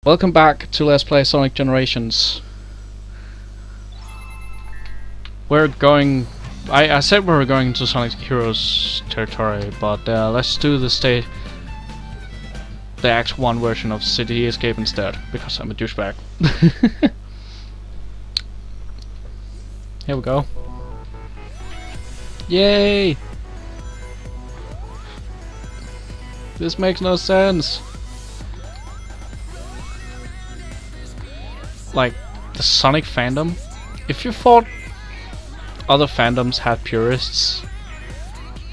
Welcome back to Let's Play Sonic Generations. We're going... I said we were going into Sonic Heroes territory, but let's do the Act 1 version of City Escape instead, because I'm a douchebag. Here we go. Yay! This makes no sense. Like, the Sonic fandom, if you thought other fandoms had purists,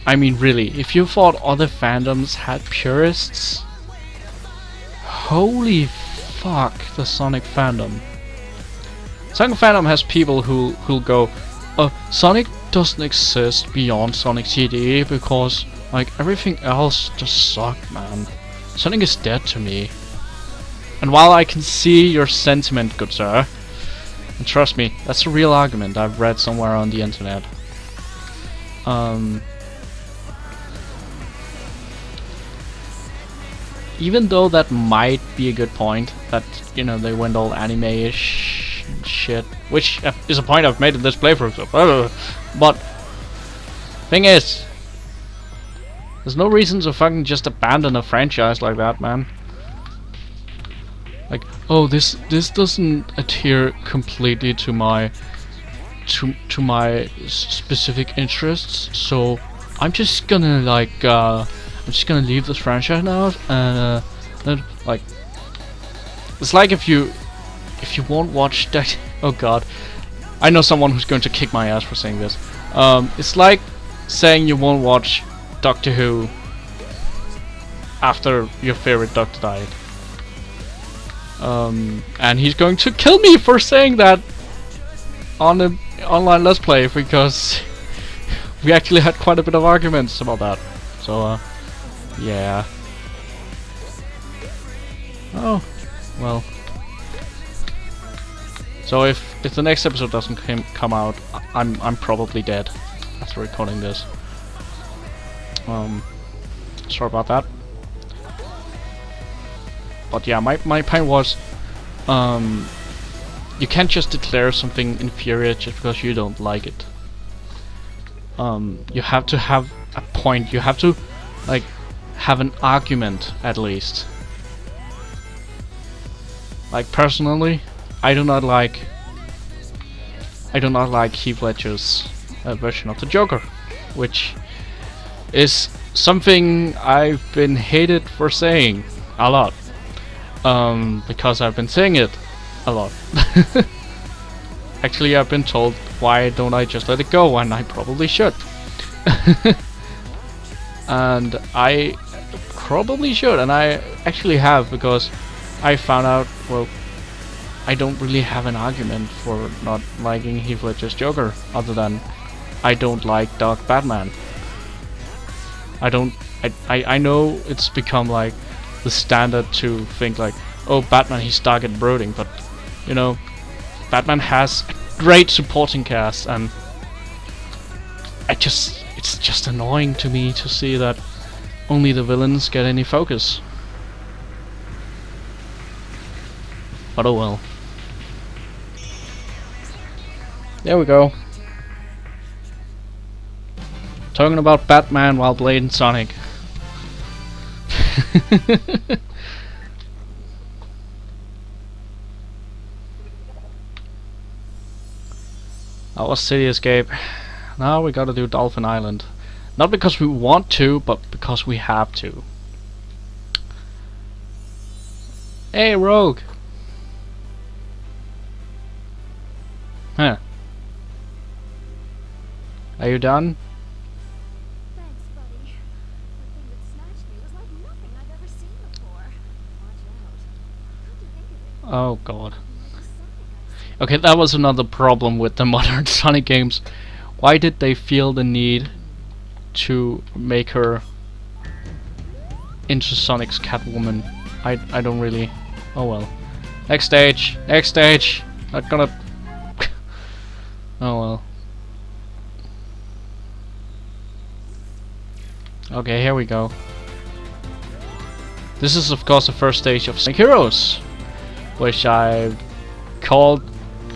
I mean really, if you thought other fandoms had purists, holy fuck the Sonic fandom. Sonic fandom has people who'll go, Sonic doesn't exist beyond Sonic CD because like everything else just sucked, man. Sonic is dead to me. And while I can see your sentiment, good sir, and trust me, that's a real argument I've read somewhere on the internet. Even though that might be a good point, that, you know, they went all anime-ish and shit, which is a point I've made in this playthrough, so, but, thing is, there's no reason to fucking just abandon a franchise like that, man. Like, oh, this doesn't adhere completely to my specific interests, so I'm just gonna like I'm just gonna leave this franchise now, and then, like, it's like if you won't watch that. Oh god, I know someone who's going to kick my ass for saying this. It's like saying you won't watch Doctor Who after your favorite Doctor died. And he's going to kill me for saying that on the online Let's Play, because we actually had quite a bit of arguments about that. So, yeah. Oh, well. So if the next episode doesn't come out, I'm probably dead after recording this. Sorry about that. But yeah, my point was, you can't just declare something inferior just because you don't like it. You have to have a point. You have to, like, have an argument at least. Like, personally, I do not like Heath Ledger's version of the Joker, which is something I've been hated for saying a lot. Because I've been saying it a lot. Actually, I've been told, why don't I just let it go, and I probably should. And I probably should, and I actually have, because I found out, well, I don't really have an argument for not liking Heath Ledger's Joker, other than I don't like Dark Batman. I know it's become like the standard to think like, oh, Batman, he's dark and brooding, but, you know, Batman has a great supporting cast, and it's just annoying to me to see that only the villains get any focus. But oh well. There we go. Talking about Batman while playing Sonic. That was City Escape. Now we gotta do Dolphin Island. Not because we want to, but because we have to. Hey, Rogue! Huh. Are you done? Oh god. Okay, that was another problem with the modern Sonic games. Why did they feel the need to make her into Sonic's Catwoman? I don't really... Oh well. Next stage! Next stage! Not gonna... Oh well. Okay, here we go. This is of course the first stage of Sonic Heroes. which I called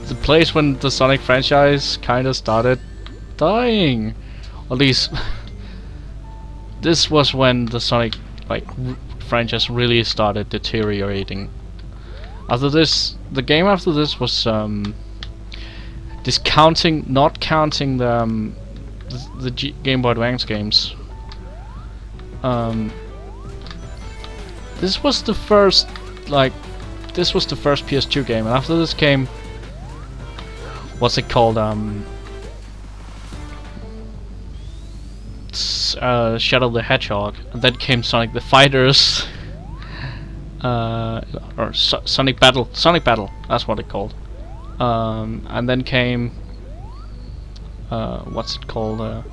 the place when the Sonic franchise kind of started dying. At least this was when the Sonic franchise really started deteriorating. After this, the game after this was discounting, not counting the Game Boy Advance games. This was the first PS2 game, and after this came, what's it called? Shadow the Hedgehog, and then came Sonic the Fighters, or Sonic Battle. That's what it called. And then came, what's it called?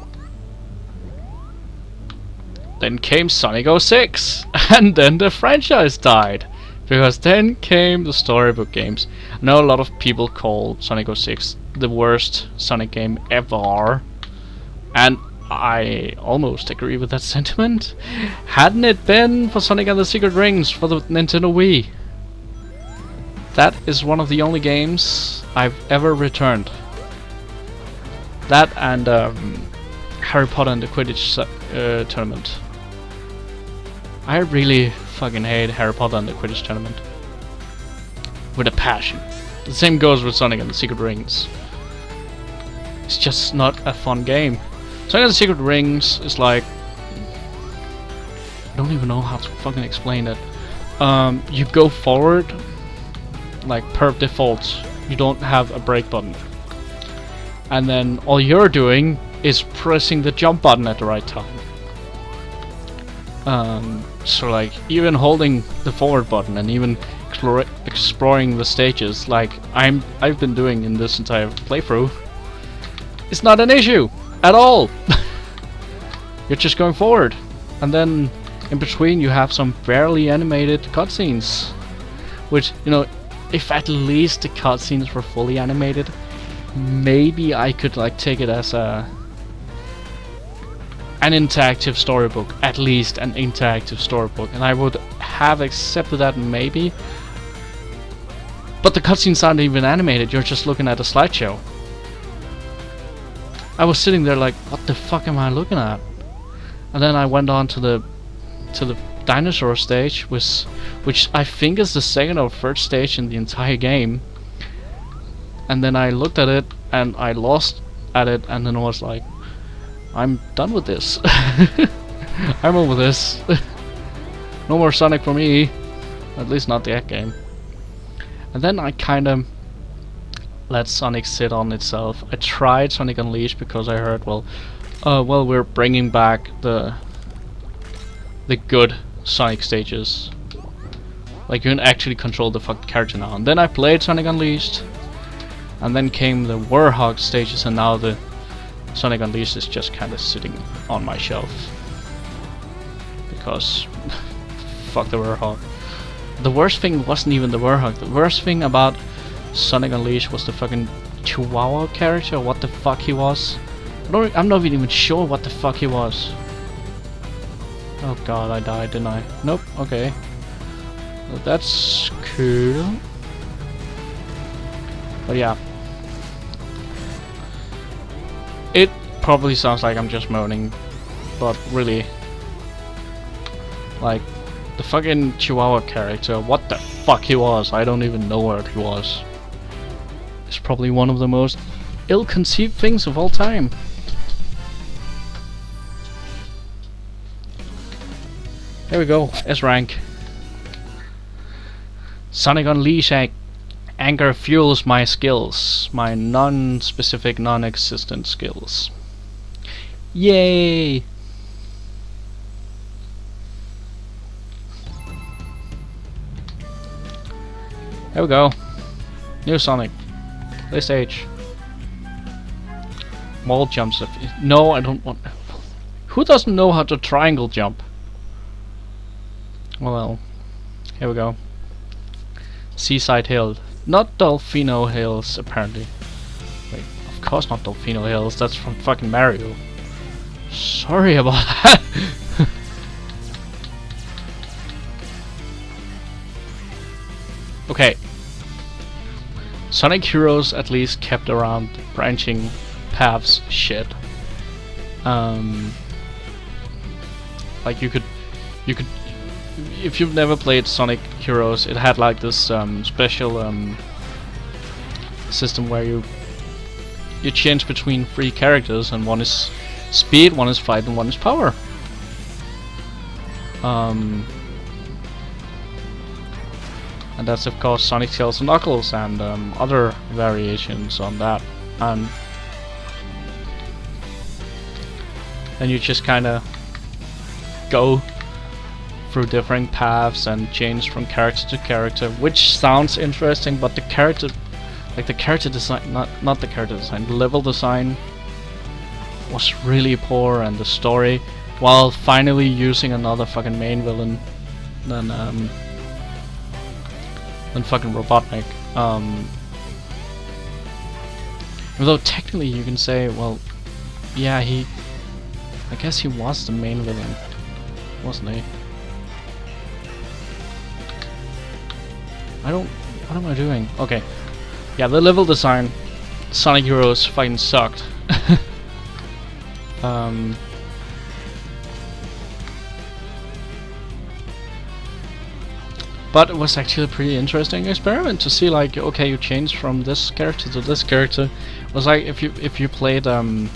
Then came Sonic 06, and then the franchise died, because then came the storybook games. I know a lot of people call Sonic 06 the worst Sonic game ever, and I almost agree with that sentiment. Hadn't it been for Sonic and the Secret Rings for the Nintendo Wii, that is one of the only games I've ever returned. That and Harry Potter and the Quidditch tournament. I really fucking hate Harry Potter and the Quidditch tournament with a passion. The same goes with Sonic and the Secret Rings. It's just not a fun game. Sonic and the Secret Rings is like, I don't even know how to fucking explain it. You go forward like per default. You don't have a brake button, and then all you're doing is pressing the jump button at the right time. So like even holding the forward button and even exploring the stages like I've been doing in this entire playthrough, it's not an issue at all. You're just going forward, and then in between you have some barely animated cutscenes, which, you know, if at least the cutscenes were fully animated, maybe I could like take it as an interactive storybook, at least an interactive storybook, and I would have accepted that maybe. But the cutscenes aren't even animated, you're just looking at a slideshow. I was sitting there like, what the fuck am I looking at? And then I went on to the dinosaur stage, which I think is the second or third stage in the entire game. And then I looked at it and I lost at it, and then I was like, I'm done with this. I'm over this. No more Sonic for me. At least not that game. And then I kinda let Sonic sit on itself. I tried Sonic Unleashed because I heard, well, we're bringing back the good Sonic stages. Like, you can actually control the fucking character now. And then I played Sonic Unleashed, and then came the Warhog stages, and now the Sonic Unleashed is just kind of sitting on my shelf because fuck the Warhog. The worst thing wasn't even the Warhog. The worst thing about Sonic Unleashed was the fucking Chihuahua character. What the fuck he was? I'm not even sure what the fuck he was. Oh god, I died, didn't I? Nope. Okay. Well, that's cool. But yeah. It probably sounds like I'm just moaning, but really, like, the fucking Chihuahua character, what the fuck he was, I don't even know what he was. It's probably one of the most ill-conceived things of all time. Here we go, S rank. Sonic Unleashed anger fuels my skills, my non-specific, non-existent skills. Yay! There we go. New Sonic. This stage. Wall jumps. No, I don't want. Who doesn't know how to triangle jump? Well, here we go. Seaside Hill. Not Delfino Hills, apparently. Wait, of course not Delfino Hills. That's from fucking Mario. Sorry about that. Okay, Sonic Heroes at least kept around branching paths shit. Like you could, if you've never played Sonic Heroes, it had like this special system where you change between 3 characters, and one is speed, one is fight, and one is power. And that's of course Sonic, Tails, and Knuckles, and other variations on that. And then you just kind of go through different paths and change from character to character, which sounds interesting, but the character, like the character design, not the character design, the level design was really poor, and the story, while finally using another fucking main villain than fucking Robotnik. Although technically you can say, well, yeah, I guess he was the main villain, wasn't he? What am I doing? Okay. Yeah, the level design, Sonic Heroes fucking sucked. But it was actually a pretty interesting experiment to see, like, okay, you change from this character to this character. It was like if you played the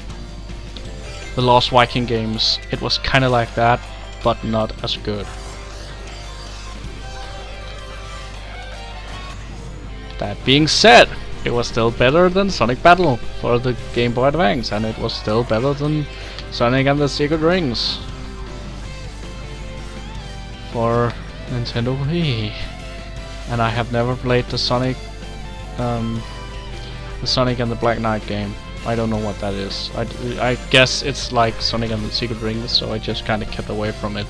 Lost Viking games, it was kind of like that, but not as good. That being said, it was still better than Sonic Battle for the Game Boy Advance, and it was still better than Sonic and the Secret Rings for Nintendo Wii. And I have never played the Sonic and the Black Knight game. I don't know what that is. I guess it's like Sonic and the Secret Rings, so I just kind of kept away from it.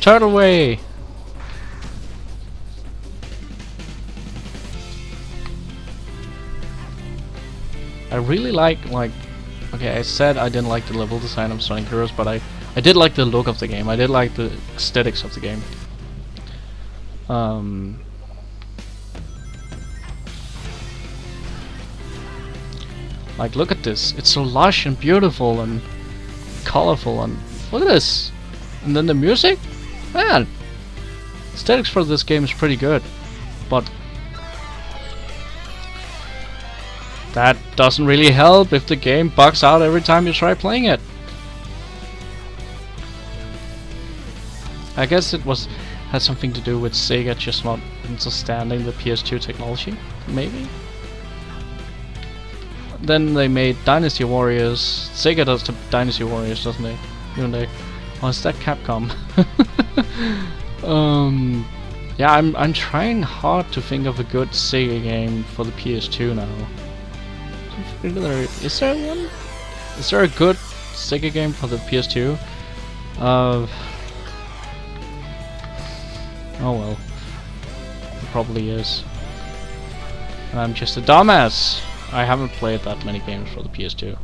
Turtle Way! I really like, okay, I said I didn't like the level design of Sonic Heroes, but I did like the look of the game. I did like the aesthetics of the game. Like, look at this. It's so lush and beautiful and colorful, and look at this. And then the music? Man, aesthetics for this game is pretty good, but that doesn't really help if the game bugs out every time you try playing it. I guess it had something to do with Sega just not understanding the PS2 technology, maybe? Then they made Dynasty Warriors. Sega does the Dynasty Warriors, doesn't they? Don't they? Oh, is that Capcom? Yeah, I'm trying hard to think of a good Sega game for the PS2 now. Is there one? Is there a good Sega game for the PS2? Oh well, it probably is. And I'm just a dumbass. I haven't played that many games for the PS2.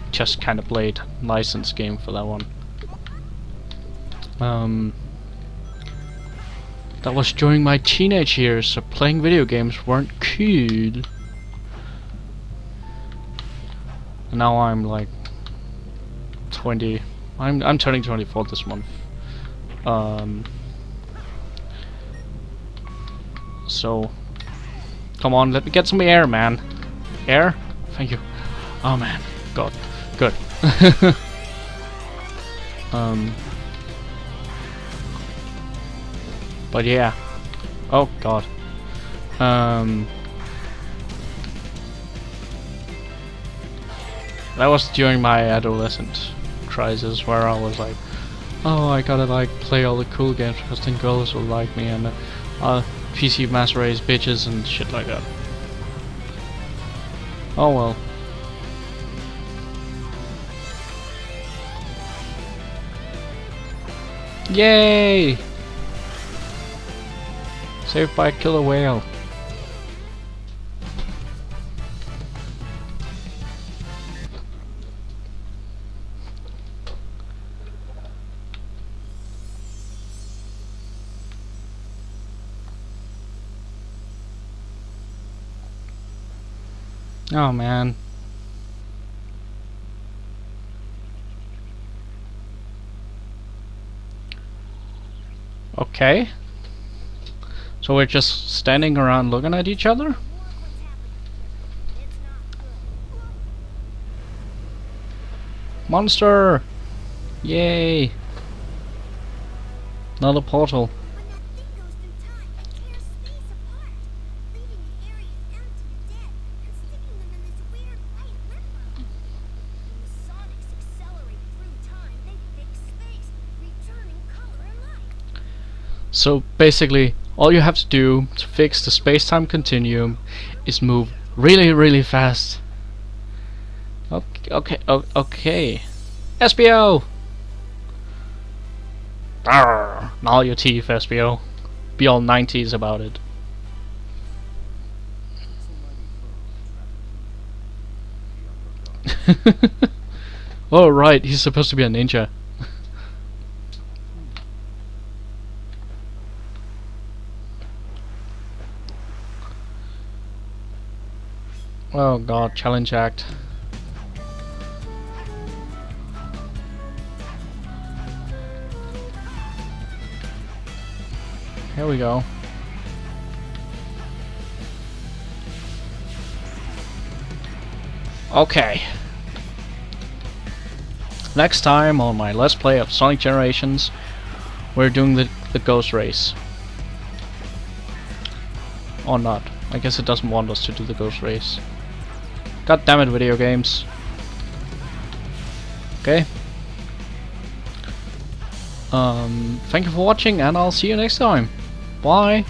Just kind of played licensed game for that one. That was during my teenage years, so playing video games weren't cool. And now I'm like 20. I'm turning 24 this month. So come on, let me get some air, man. Air? Thank you. Oh man, God, good. But yeah. Oh God. That was during my adolescent crisis, where I was like, oh, I gotta like play all the cool games because then girls will like me, and PC Master Race bitches and shit like that. Oh well. Yay! Saved by a killer whale. Oh man. Okay. So we're just standing around looking at each other? Monster! Yay! Another portal. So basically, all you have to do to fix the space-time continuum is move really, really fast. Okay. SBO! Arrgh, gnaw your teeth, SBO. Be all 90s about it. Oh right, he's supposed to be a ninja. Oh god, challenge act. Here we go. Okay. Next time on my Let's Play of Sonic Generations, we're doing the Ghost Race. Or not. I guess it doesn't want us to do the Ghost Race. God damn it, video games. Okay. Thank you for watching, and I'll see you next time. Bye.